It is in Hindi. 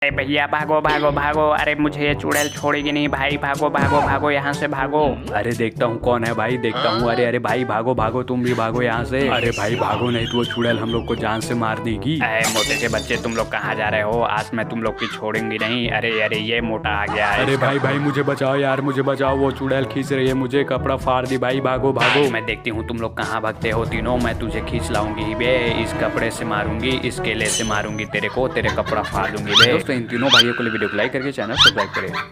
अरे भैया भागो भागो भागो, अरे मुझे ये चुड़ैल छोड़ेगी नहीं भाई, भागो भागो भागो यहाँ से भागो। अरे देखता हूँ कौन है भाई, देखता हूँ। अरे अरे भाई भागो भागो, तुम भी भागो यहाँ से। अरे भाई भागो, नहीं तो वो चुड़ैल हम लोग को जान से मार देगी। अरे मोटे के बच्चे, तुम लोग कहाँ जा रहे हो? आज मैं तुम लोग की छोड़ूंगी नहीं। अरे अरे ये मोटा आ गया है। अरे भाई भाई मुझे बचाओ यार, मुझे बचाओ, वो चुड़ैल खींच रही है मुझे, कपड़ा फाड़ दी भाई, भागो भागो। मैं देखती हूँ तुम लोग कहाँ भागते हो तीनों, मैं तुझे खींच लाऊंगी बे, इस कपड़े से मारूंगी, इस केले से मारूंगी तेरे को, तेरे कपड़ा फाड़ दूंगी बे। दोस्तों इन तीनों भाइयों को वीडियो को लाइक करके चैनल सब्सक्राइब करें।